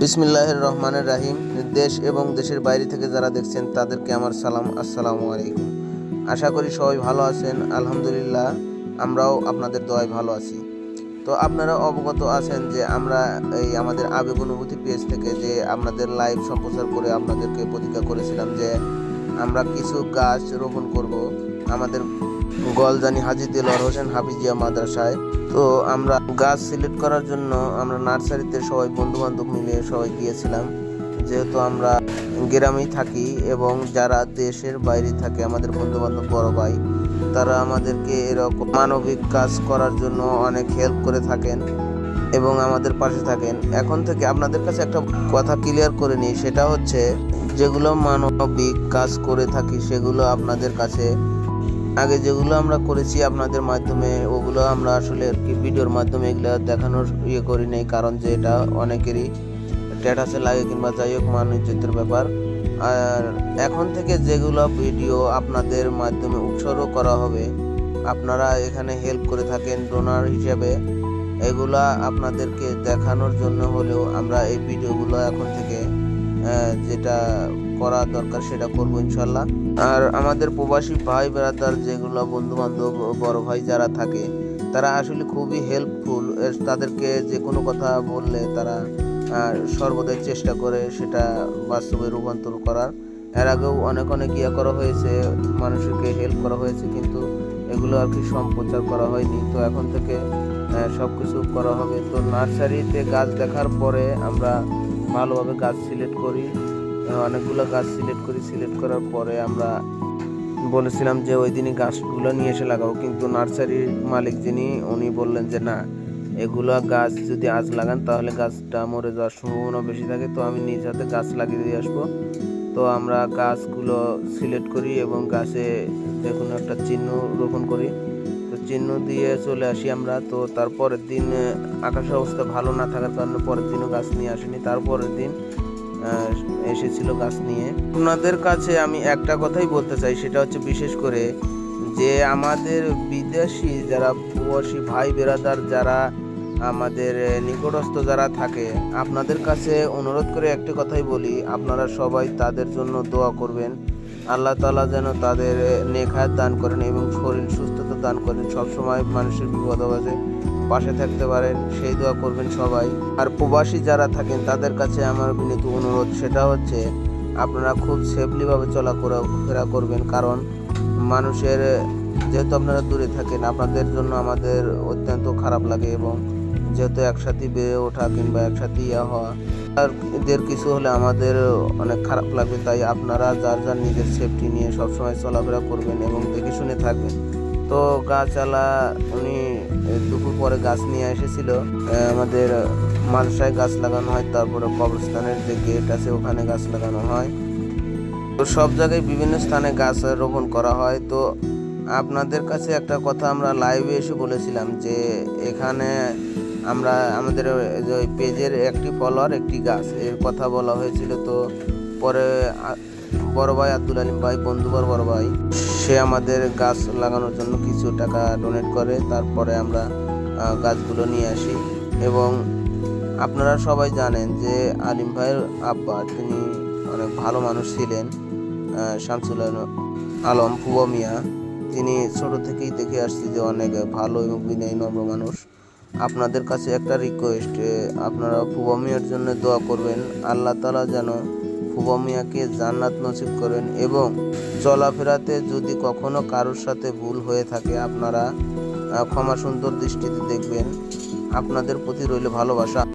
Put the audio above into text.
বিসমিল্লাহির রহমানির রাহিম। দেশ এবং দেশের বাইরে থেকে যারা দেখছেন তাদেরকে আমার সালাম, আসসালামু আলাইকুম। আশা করি সবাই ভালো আছেন। আলহামদুলিল্লাহ, আমরাও আপনাদের দোয়ায় ভালো আছি। তো আপনারা অবগত আছেন যে আমরা এই আমাদের আবেগ অনুভূতি পেজ থেকে যে আপনাদের লাইভ সম্প্রচার করে আপনাদেরকে প্রতিজ্ঞা করেছিলাম যে আমরা কিছু গাছ রোপণ করব আমাদের গলজানি হাজী দেলোয়ার হোসেন হাফিজিয়া মাদ্রাসায়। তো আমরা গাছ সিলেক্ট করার জন্য আমরা নার্সারিতে সবাই বন্ধু বান্ধব মিলে সবাই গিয়েছিলাম, যেহেতু আমরা গ্রামেই থাকি এবং যারা দেশের বাইরে থাকে আমাদের বন্ধু বান্ধব বড় ভাই, তারা আমাদেরকে এরকম মানবিক কাজ করার জন্য অনেক হেল্প করে থাকেন এবং আমাদের পাশে থাকেন। এখন থেকে আপনাদের কাছে একটা কথা ক্লিয়ার করে নিই, সেটা হচ্ছে যেগুলো মানবিক কাজ করে থাকি সেগুলো আপনাদের কাছে আগে যেগুলো আমরা করেছি আপনাদের মাধ্যমে, ওগুলো আমরা আসলে আর কি ভিডিওর মাধ্যমে এগুলো দেখানোর করি নেই, কারণ যে এটা অনেকেরই স্ট্যাটাসে লাগে কিংবা যাই হোক ইজ্জতের ব্যাপার। আর এখন থেকে যেগুলো ভিডিও আপনাদের মাধ্যমে উৎসর্গ করা হবে, আপনারা এখানে হেল্প করে থাকেন ডোনার হিসেবে, এগুলা আপনাদেরকে দেখানোর জন্য হলেও আমরা এই ভিডিওগুলো এখন থেকে যেটা করা দরকার সেটা করবো ইনশাল্লাহ। আর আমাদের প্রবাসী ভাই ব্রাদার যেগুলো বন্ধু বান্ধব বড় ভাই যারা থাকে, তারা আসলে খুবই হেল্পফুল। তাদেরকে যে কোনো কথা বললে তারা সর্বদাই চেষ্টা করে সেটা বাস্তবে রূপান্তর করার। এর আগেও অনেক ইয়ে করা হয়েছে, মানুষকে হেল্প করা হয়েছে, কিন্তু এগুলো আর কি সম্প্রচার করা হয়নি। তো এখন থেকে সব কিছু করা হবে। তো নার্সারিতে গাছ দেখার পরে আমরা ভালোভাবে গাছ সিলেক্ট করি, অনেকগুলো গাছ সিলেক্ট করার পরে আমরা বলেছিলাম যে ওই দিনই গাছগুলো নিয়ে এসে লাগাবো, কিন্তু নার্সারির মালিক যিনি উনি বললেন যে না, এগুলো গাছ যদি আজ লাগান তাহলে গাছটা মরে যাওয়ার সম্ভাবনা বেশি থাকে, তো আমি নিজ হাতে গাছ লাগিয়ে দিয়ে আসবো। তো আমরা গাছগুলো সিলেক্ট করি এবং গাছে যে কোনো একটা চিহ্ন রোপণ করি, তো চিহ্ন দিয়ে চলে আসি আমরা। তো তারপরের দিন আকাশের অবস্থা ভালো না থাকার কারণে পরের দিনও গাছ নিয়ে আসিনি, তারপরের দিন এসেছিল গাছ নিয়ে। আপনাদের কাছে আমি একটা কথাই বলতে চাই, সেটা হচ্ছে বিশেষ করে যে আমাদের বিদেশি যারা প্রবাসী ভাই বেরাদার যারা আমাদের নিকটস্থ যারা থাকে, আপনাদের কাছে অনুরোধ করে একটি কথাই বলি, আপনারা সবাই তাদের জন্য দোয়া করবেন। আল্লাহ তাআলা যেন তাদের নেক হায়াত দান করেন এবং শরীর সুস্থতা দান করেন, সবসময় মানুষের বিপদ আপদে পাশে থাকতে পারেন, সেই দোয়া করবেন সবাই। আর প্রবাসী যারা থাকেন তাদের কাছে আমার বিনীত অনুরোধ, সেটা হচ্ছে আপনারা খুব সেফলিভাবে চলাফেরা করবেন, কারণ মানুষের যেহেতু আপনারা দূরে থাকেন, আপনাদের জন্য আমাদের অত্যন্ত খারাপ লাগে এবং যেহেতু একসাথে বেড়ে ওঠা কিংবা একসাথে হওয়া, আর এদের কিছু হলে আমাদের অনেক খারাপ লাগবে। তাই আপনারা যার যার নিজের সেফটি নিয়ে সবসময় চলাফেরা করবেন এবং দেখে শুনে থাকবেন। তো গাছওয়ালা উনি দুপুর পরে গাছ নিয়ে এসেছিল, আমাদের মাদ্রাসায় গাছ লাগানো হয়, তারপরে কবরস্থানের যে গেট আছে ওখানে গাছ লাগানো হয়। তো সব জায়গায় বিভিন্ন স্থানে গাছ রোপণ করা হয়। তো আপনাদের কাছে একটা কথা আমরা লাইভে এসে বলেছিলাম যে এখানে আমরা আমাদের ওই পেজের একটি ফলোয়ার একটি গাছ এর কথা বলা হয়েছিল। তো পরে বড় ভাই আব্দুল আলিম ভাই, বন্ধুবর বড় ভাই, সে আমাদের গাছ লাগানোর জন্য কিছু টাকা ডোনেট করে, তারপরে আমরা গাছগুলো নিয়ে আসি। এবং আপনারা সবাই জানেন যে আলিম ভাইয়ের আব্বা তিনি অনেক ভালো মানুষ ছিলেন, শামসুল আলম ফুবা মিয়া, তিনি ছোট থেকেই দেখে আসছি যে অনেক ভালো এবং বিনয়ী নম্র মানুষ। আপনাদের কাছে একটা রিকোয়েস্ট, আপনারা ফুবা মিয়ার জন্য দোয়া করবেন, আল্লাহ তাআলা যেন ফুবা মিয়াকে জান্নাত নসিব করেন এবং চলাফেরাতে যদি কখনো কারোর সাথে ভুল হয়ে থাকে আপনারা ক্ষমা সুন্দর দৃষ্টিতে দেখবেন। আপনাদের প্রতি রইল ভালোবাসা।